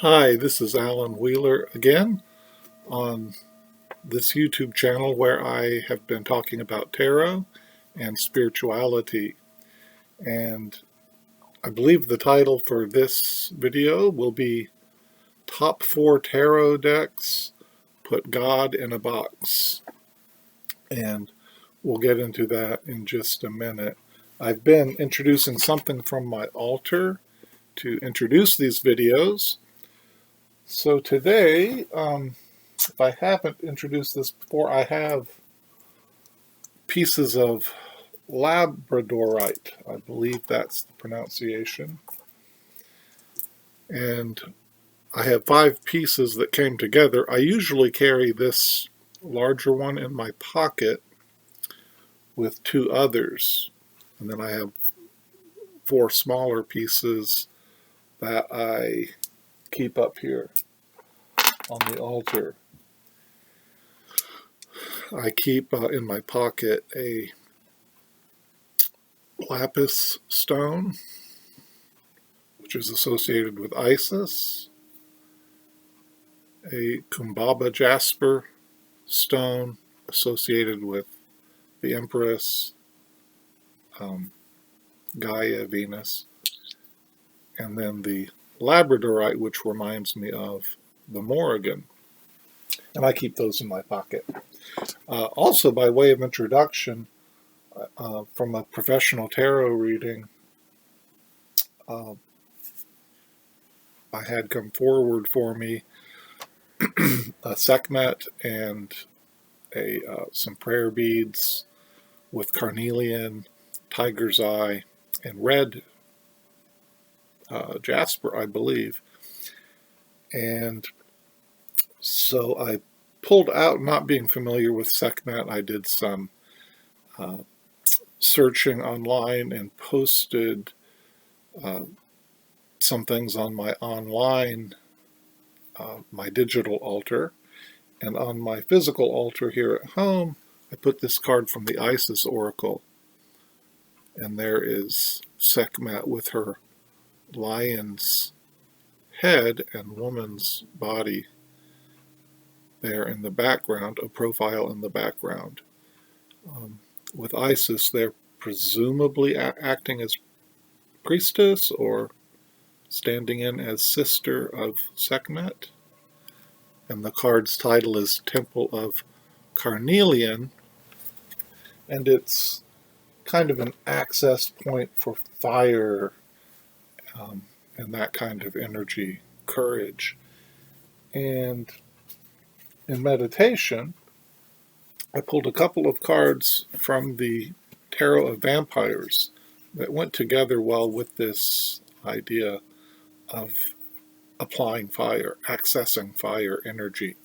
Hi, this is Alan Wheeler again on this YouTube channel where I have been talking about tarot and spirituality. And I believe the title for this video will be Top 4 Tarot Decks Put God in a Box. And we'll get into that in just a minute. I've been introducing something from my altar to introduce these videos. So today, if I haven't introduced this before, I have pieces of labradorite. I believe that's the pronunciation. And I have 5 pieces that came together. I usually carry this larger one in my pocket with 2 others. And then I have 4 smaller pieces that I keep up here on the altar. I keep in my pocket a lapis stone, which is associated with Isis, a Kumbaba jasper stone associated with the Empress, Gaia, Venus, and then the labradorite, which reminds me of the Morrigan. And I keep those in my pocket. Also, by way of introduction, from a professional tarot reading, I had come forward for me a Sekhmet and some prayer beads with carnelian, tiger's eye, and red jasper, I believe. And so I pulled out, not being familiar with Sekhmet, I did some searching online and posted some things on my online, my digital altar. And on my physical altar here at home, I put this card from the Isis Oracle. And there is Sekhmet with her lion's head and woman's body there in the background, a profile in the background. With Isis, they're presumably acting as priestess or standing in as sister of Sekhmet. And the card's title is Temple of Carnelian, and it's kind of an access point for fire and that kind of energy, courage. And in meditation, I pulled a couple of cards from the Tarot of Vampires that went together well with this idea of applying fire, accessing fire energy.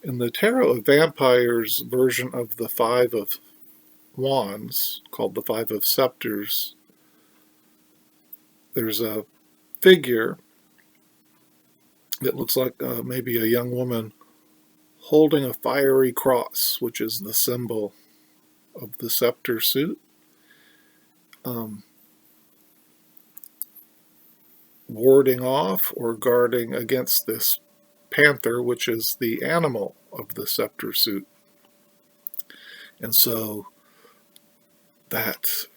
In the Tarot of Vampires version of the Five of Wands, called the Five of Scepters, there's a figure that looks like maybe a young woman holding a fiery cross, which is the symbol of the scepter suit. Warding off or guarding against this panther, which is the animal of the scepter suit. And so that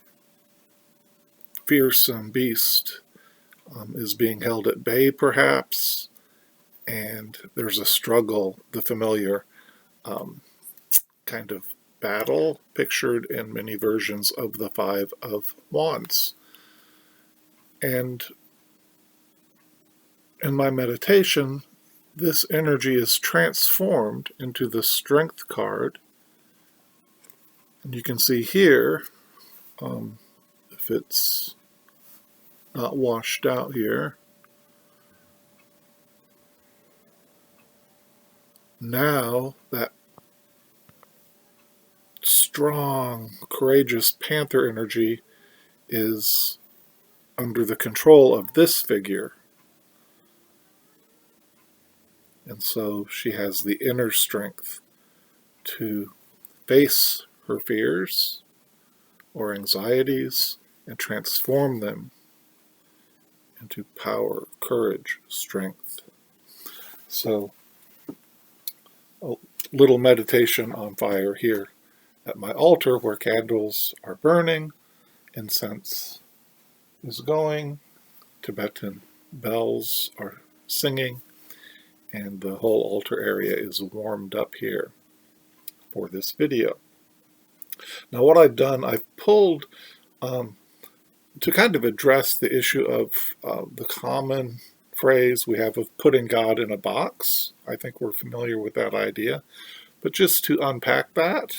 fearsome beast is being held at bay, perhaps, and there's a struggle, the familiar kind of battle pictured in many versions of the Five of Wands. And in my meditation, this energy is transformed into the Strength card. And you can see here, if it's not washed out here, now that strong, courageous panther energy is under the control of this figure. And so she has the inner strength to face her fears or anxieties and transform them into power, courage, strength. So, a little meditation on fire here at my altar where candles are burning, incense is going, Tibetan bells are singing, and the whole altar area is warmed up here for this video. Now what I've done, I've pulled to kind of address the issue of the common phrase we have of putting God in a box. I think we're familiar with that idea. But just to unpack that,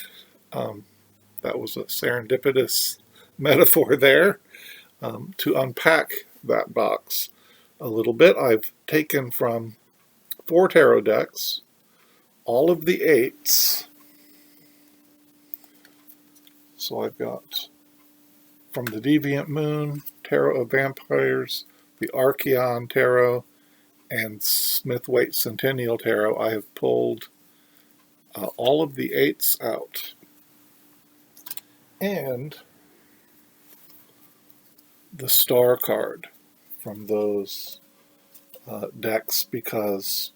that was a serendipitous metaphor there. To unpack that box a little bit, I've taken from 4 tarot decks all of the 8s. So I've got from the Deviant Moon, Tarot of Vampires, the Archeon Tarot, and Smith-Waite Centennial Tarot. I have pulled all of the 8s out. And the Star card from those decks, because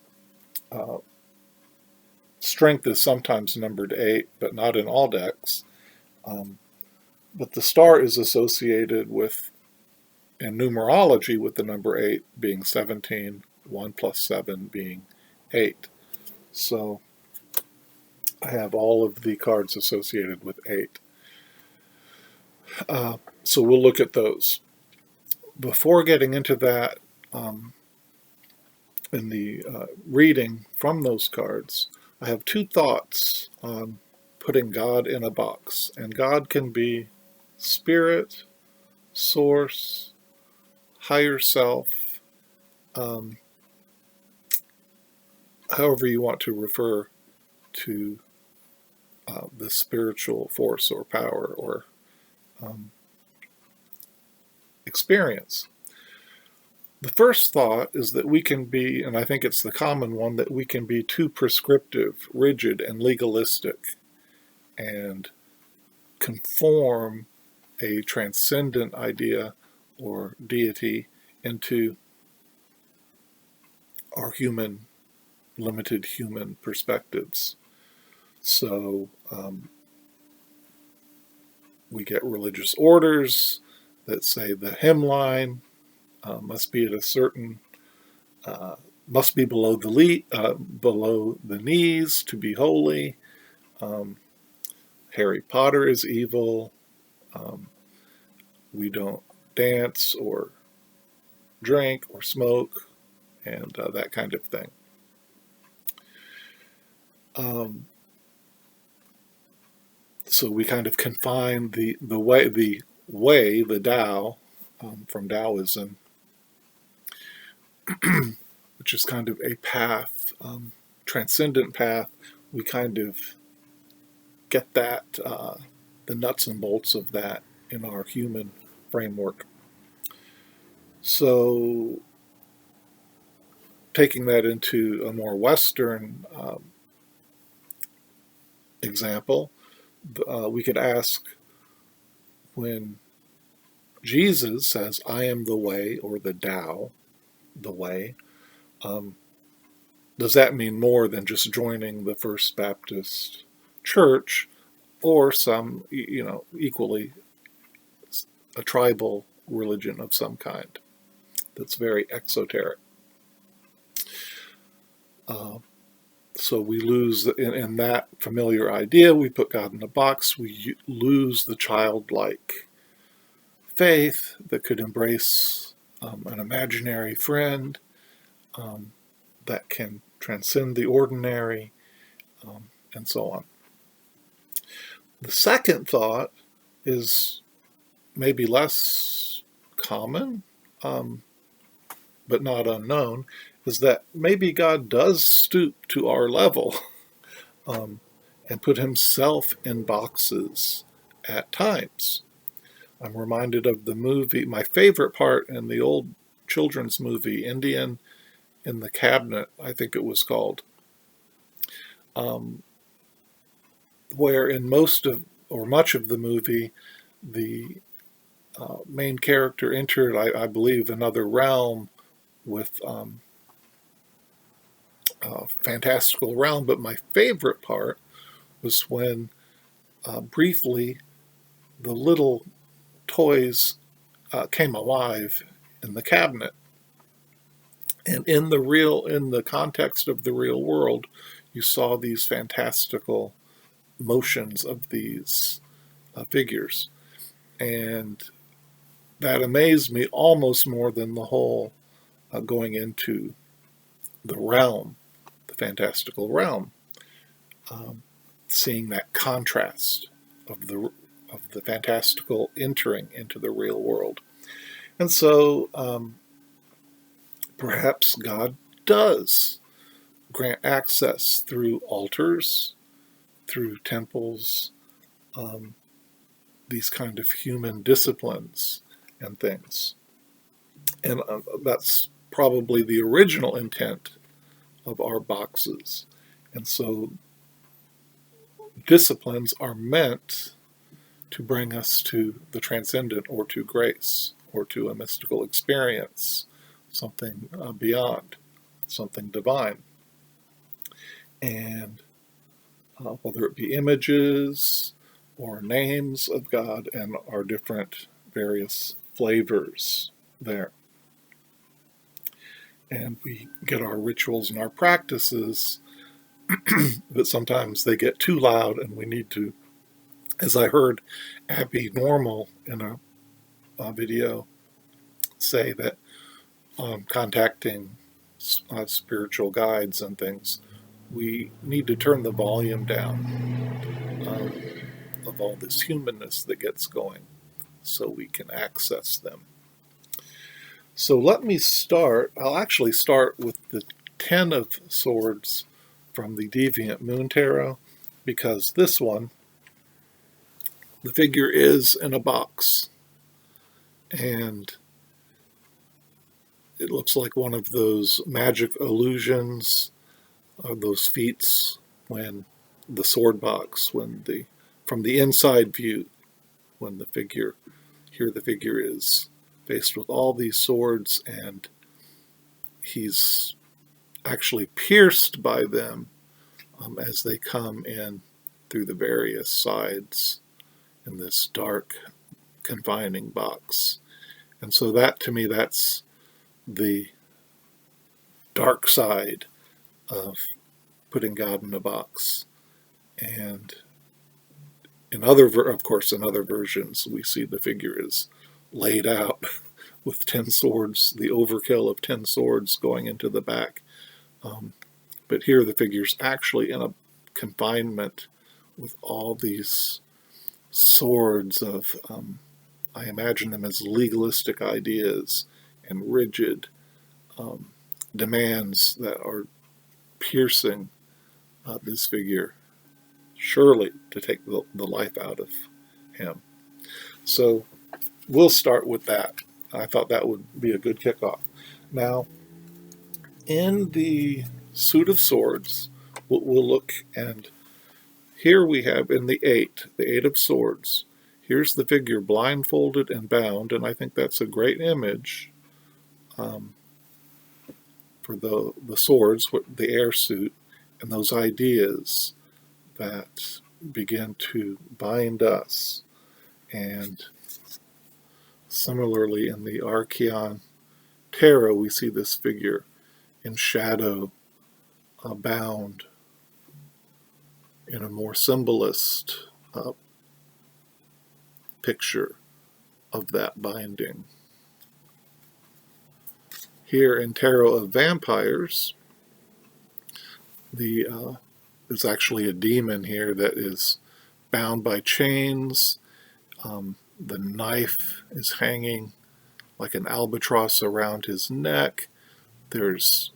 strength is sometimes numbered 8, but not in all decks. But the star is associated with, in numerology, with the number 8 being 17, 1 plus 7 being 8. So I have all of the cards associated with 8. So we'll look at those. Before getting into that, in the reading from those cards, I have 2 thoughts on putting God in a box. And God can be spirit, source, higher self, however you want to refer to the spiritual force or power or experience. The first thought is that we can be, and I think it's the common one, that we can be too prescriptive, rigid, and legalistic, and conform a transcendent idea or deity into our limited human perspectives. So we get religious orders that say the hymnline must be at a certain, must be below the knees to be holy. Harry Potter is evil. We don't dance or drink or smoke, and that kind of thing. So we kind of confine the way, the Tao, from Taoism, which is kind of a path, transcendent path. We kind of get that, the nuts and bolts of that in our human framework. So taking that into a more Western example, we could ask, when Jesus says, I am the way, or the Tao, the way, does that mean more than just joining the First Baptist Church or some, equally a tribal religion of some kind that's very exoteric? So we lose, in that familiar idea, we put God in a box, we lose the childlike faith that could embrace an imaginary friend that can transcend the ordinary, and so on. The second thought is maybe less common, but not unknown, is that maybe God does stoop to our level and put himself in boxes at times. I'm reminded of the movie, my favorite part in the old children's movie, Indian in the Cabinet, I think it was called, where in much of the movie, the main character entered, I believe, another realm with fantastical realm. But my favorite part was when briefly the little toys came alive in the cabinet. And in the context of the real world, you saw these fantastical motions of these figures. And that amazed me almost more than the whole going into the realm, the fantastical realm, um, seeing that contrast of the fantastical entering into the real world. And so perhaps God does grant access through altars, through temples, um, these kind of human disciplines and things. And that's probably the original intent of our boxes. And so disciplines are meant to bring us to the transcendent or to grace or to a mystical experience, something beyond, something divine. And whether it be images or names of God and our different various flavors there. And we get our rituals and our practices, but sometimes they get too loud and we need to, as I heard Abby Normal in a video say, that contacting spiritual guides and things, we need to turn the volume down of all this humanness that gets going so we can access them. So let me start. I'll actually start with the Ten of Swords from the Deviant Moon Tarot, because this one, the figure is in a box, and it looks like one of those magic illusions, those feats when the sword box, when the from the inside view, when the figure is faced with all these swords and he's actually pierced by them as they come in through the various sides in this dark, confining box. And so that, to me, that's the dark side of putting God in a box. And of course, in other versions, we see the figure is laid out with 10 swords, the overkill of 10 swords going into the back. But here the figure's actually in a confinement with all these swords of, I imagine them as legalistic ideas and rigid demands that are piercing this figure, surely to take the life out of him. So we'll start with that. I thought that would be a good kickoff. Now, in the Suit of Swords, we'll look, and here we have in the Eight of Swords, here's the figure blindfolded and bound, and I think that's a great image for the swords, the air suit, and those ideas that begin to bind us. And similarly, in the Archeon Tarot, we see this figure in shadow, bound in a more symbolist picture of that binding. Here in Tarot of Vampires, there's actually a demon here that is bound by chains. The knife is hanging like an albatross around his neck. There's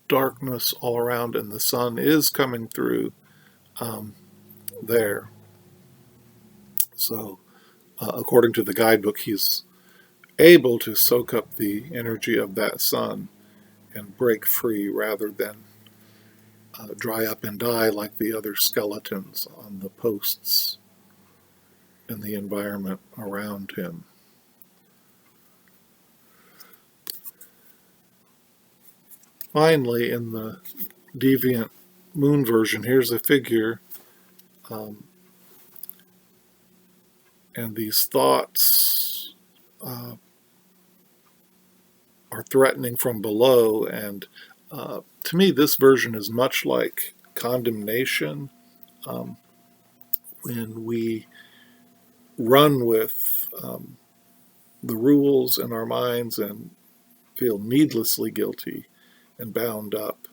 darkness all around, and the sun is coming through there. So, according to the guidebook, he's able to soak up the energy of that sun and break free rather than dry up and die like the other skeletons on the posts and the environment around him. Finally, in the Deviant Moon version, here's a figure, and these thoughts are threatening from below, and to me this version is much like condemnation, when we run with the rules in our minds and feel needlessly guilty and bound up,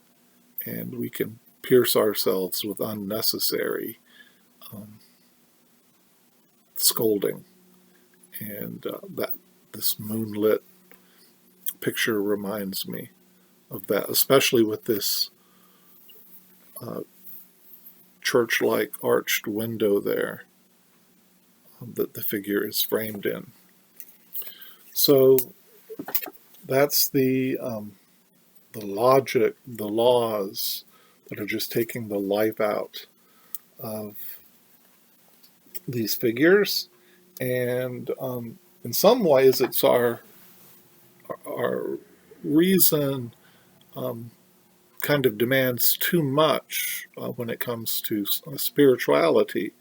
and we can pierce ourselves with unnecessary scolding. And that this moonlit picture reminds me of that, especially with this church-like arched window there that the figure is framed in. So that's the logic, the laws that are just taking the life out of these figures, and in some ways it's our reason kind of demands too much when it comes to spirituality,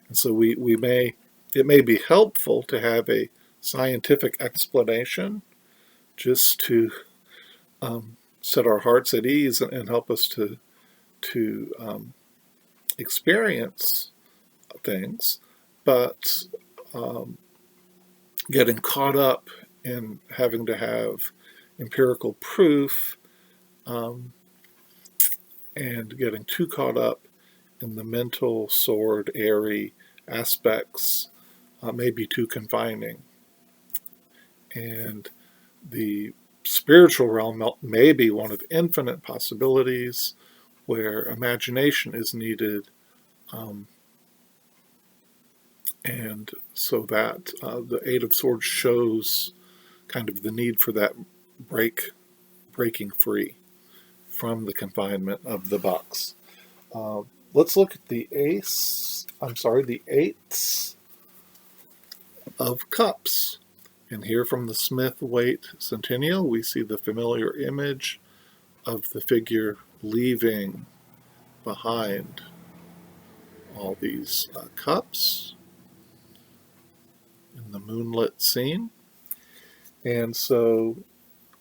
and so it may be helpful to have a scientific explanation just to set our hearts at ease and help us to experience things, but getting caught up in having to have empirical proof, and getting too caught up in the mental, sordid, airy aspects may be too confining. And the spiritual realm may be one of infinite possibilities where imagination is needed, and so that the Eight of Swords shows kind of the need for that breaking free from the confinement of the box. Let's look at the Eights of Cups. And here from the Smith-Waite Centennial, we see the familiar image of the figure leaving behind all these cups in the moonlit scene. And so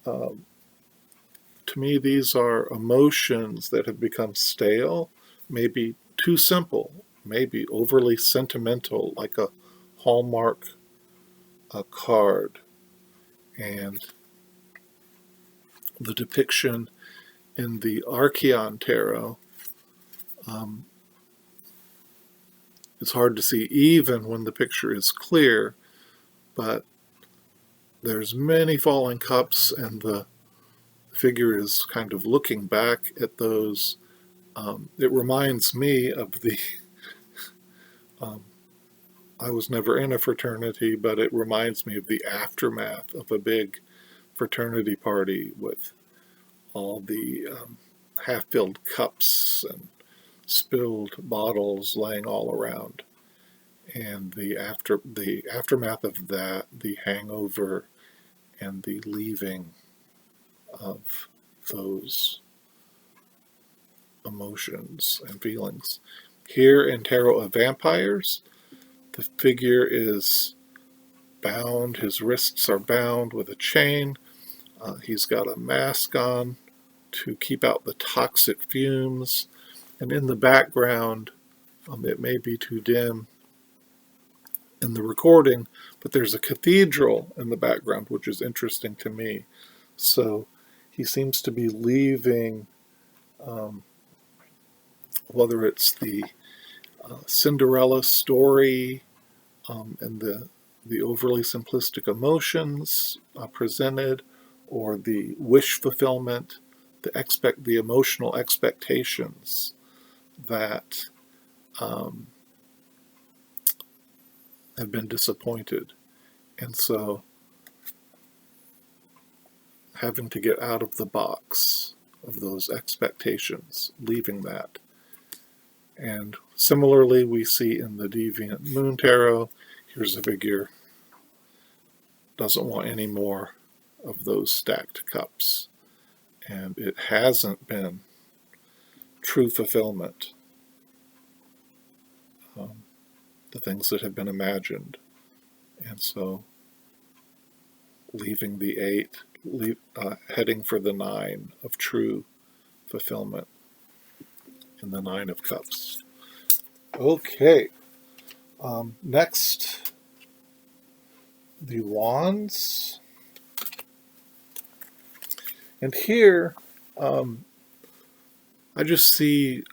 to me, these are emotions that have become stale, maybe too simple, maybe overly sentimental, like a Hallmark card. And the depiction in the Archeon Tarot, it's hard to see even when the picture is clear, but there's many falling cups, and the figure is kind of looking back at those. It reminds me of the I was never in a fraternity, but it reminds me of the aftermath of a big fraternity party with all the half-filled cups and spilled bottles laying all around, and the aftermath of that, the hangover and the leaving of those emotions and feelings. Here in Tarot of Vampires, the figure is bound, his wrists are bound with a chain. He's got a mask on to keep out the toxic fumes. And in the background, it may be too dim in the recording, but there's a cathedral in the background, which is interesting to me. So he seems to be leaving, whether it's the Cinderella story and the overly simplistic emotions presented, or the wish fulfillment, the emotional expectations that have been disappointed, and so having to get out of the box of those expectations, leaving that. And similarly, we see in the Deviant Moon Tarot, Here's a figure, doesn't want any more of those stacked cups. And it hasn't been true fulfillment, the things that have been imagined. And so leaving the 8, heading for the 9 of true fulfillment in the 9 of Cups. Okay, next, the Wands. And here, I just see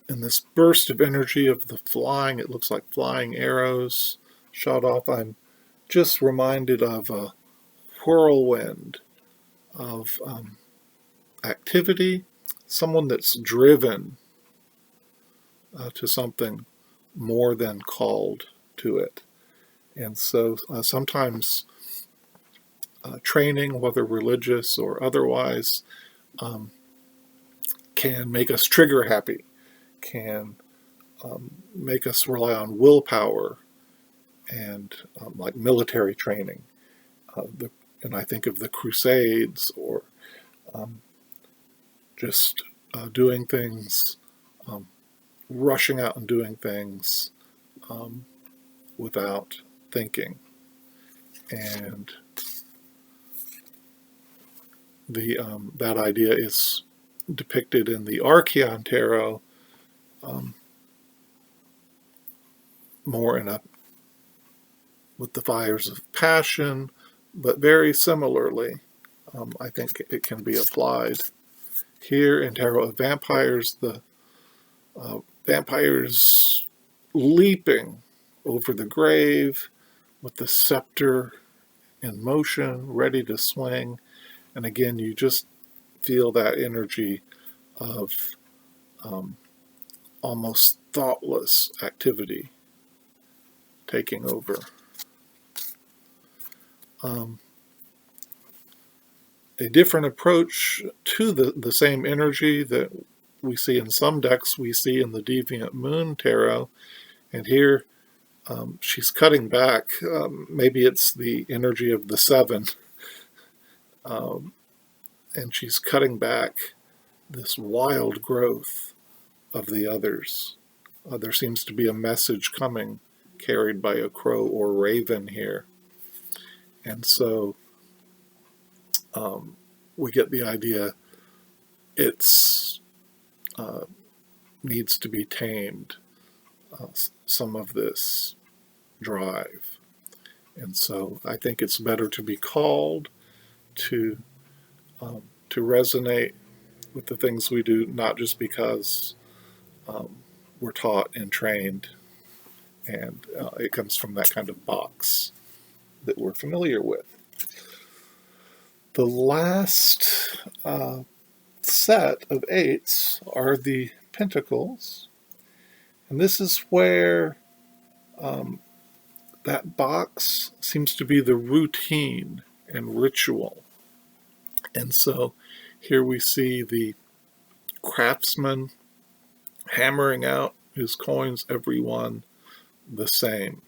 in this burst of energy of the flying, it looks like flying arrows shot off. I'm just reminded of a whirlwind of activity, someone that's driven to something more than called to it. And so sometimes training, whether religious or otherwise, can make us trigger happy, can make us rely on willpower and like military training. And I think of the Crusades or just doing things, rushing out and doing things without thinking. And that idea is depicted in the Archeon Tarot more with the fires of passion, but very similarly, I think it can be applied. Here in Tarot of Vampires, the vampires leaping over the grave with the scepter in motion, ready to swing. And again, you just feel that energy of almost thoughtless activity taking over. A different approach to the same energy that we see in some decks, we see in the Deviant Moon Tarot. And here she's cutting back. Maybe it's the energy of the 7. And she's cutting back this wild growth of the others. There seems to be a message coming carried by a crow or raven here. And so we get the idea it's needs to be tamed, some of this drive. And so I think it's better to be called to resonate with the things we do, not just because we're taught and trained and it comes from that kind of box that we're familiar with. The last set of 8s are the Pentacles, and this is where that box seems to be the routine and ritual. And so here we see the craftsman hammering out his coins, every one the same.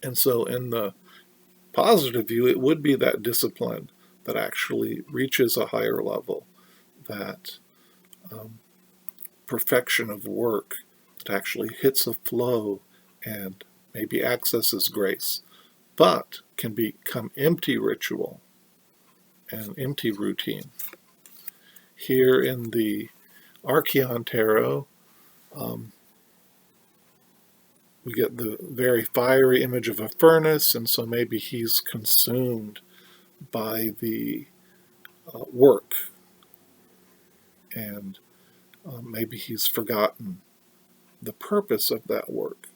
And so in the positive view, it would be that discipline that actually reaches a higher level, that perfection of work that actually hits a flow and maybe accesses grace, but can become empty ritual and empty routine. Here in the Archeon Tarot, we get the very fiery image of a furnace, and so maybe he's consumed by the work, and maybe he's forgotten the purpose of that work.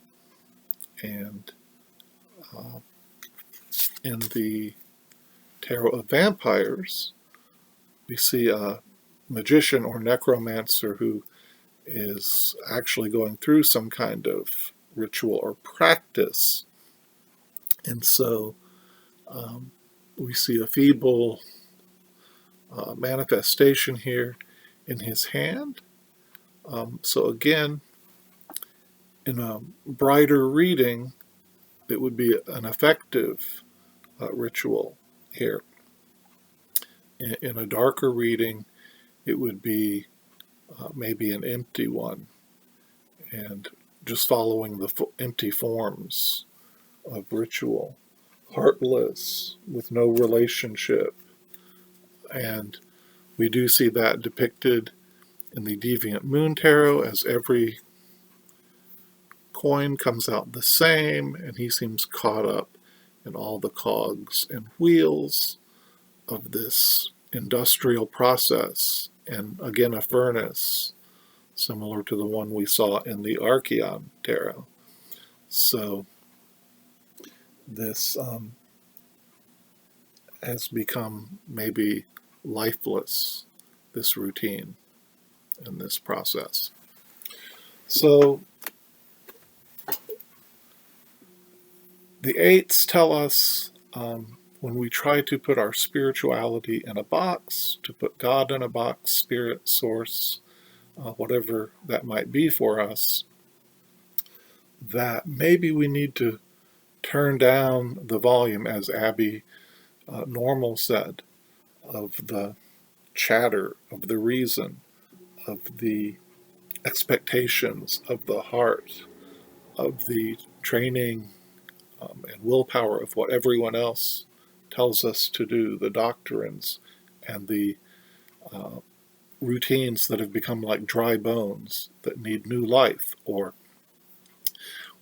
And in the Tarot of Vampires, we see a magician or necromancer who is actually going through some kind of ritual or practice. And so we see a feeble manifestation here in his hand. So again, In a brighter reading, it would be an effective ritual here. In a darker reading, it would be maybe an empty one, and just following the empty forms of ritual, heartless, with no relationship. And we do see that depicted in the Deviant Moon Tarot, as every coin comes out the same, and he seems caught up in all the cogs and wheels of this industrial process, and again a furnace, similar to the one we saw in the Archeon Tarot. So this has become maybe lifeless, this routine and this process. So the eights tell us when we try to put our spirituality in a box, to put God in a box, spirit, source, whatever that might be for us, that maybe we need to turn down the volume, as Abby Normal said, of the chatter, of the reason, of the expectations of the heart, of the training and willpower of what everyone else tells us to do, the doctrines and the routines that have become like dry bones that need new life, or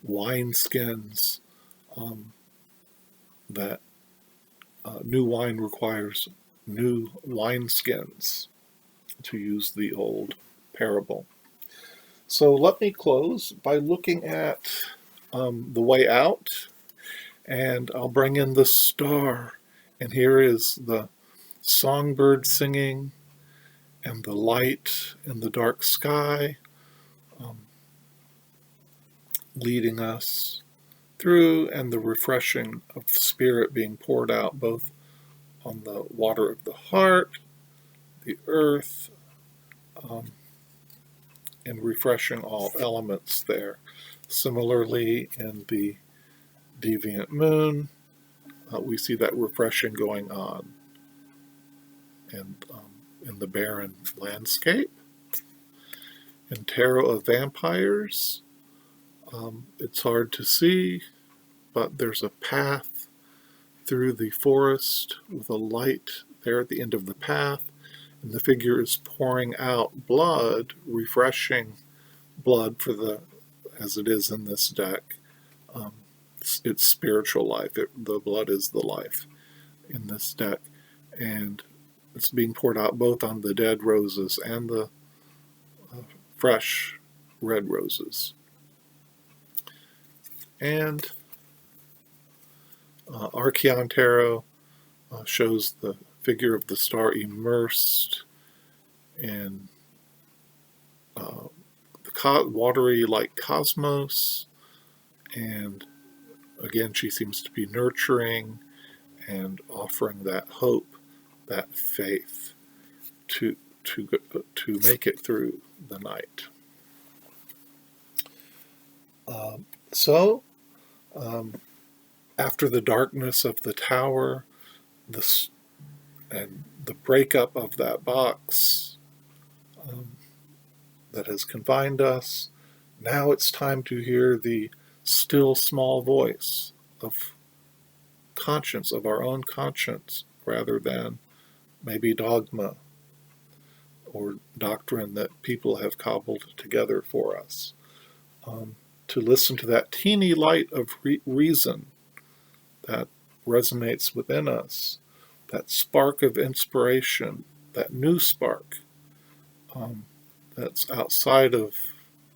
wineskins that new wine requires new wineskins, to use the old parable. So let me close by looking at the way out, and I'll bring in the star. And here is the songbird singing, and the light in the dark sky leading us through, and the refreshing of spirit being poured out both on the water of the heart, the earth, and refreshing all elements there. Similarly, in the Deviant Moon, we see that refreshing going on, and in the barren landscape. In Tarot of Vampires, it's hard to see, but there's a path through the forest with a light there at the end of the path, and the figure is pouring out blood, refreshing blood for the, as it is in this deck, it's spiritual life. The blood is the life in this deck, and it's being poured out both on the dead roses and the fresh red roses. And Archeon Tarot shows the figure of the star immersed in the watery like cosmos, and again she seems to be nurturing and offering that hope, that faith to make it through the night. So after the darkness of the tower, and the breakup of that box that has confined us, now it's time to hear the still small voice of conscience, of our own conscience, rather than maybe dogma or doctrine that people have cobbled together for us. To listen to that teeny light of reason that resonates within us, that spark of inspiration, that new spark that's outside of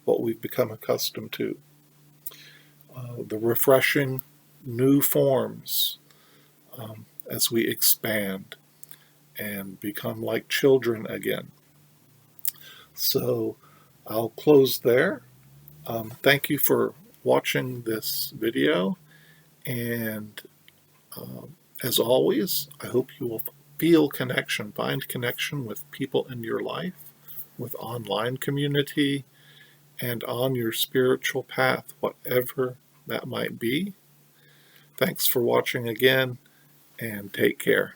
what we've become accustomed to. The refreshing new forms as we expand and become like children again. So I'll close there. Thank you for watching this video, and as always, I hope you will find connection with people in your life, with online community, and on your spiritual path, whatever that might be. Thanks for watching again, and take care.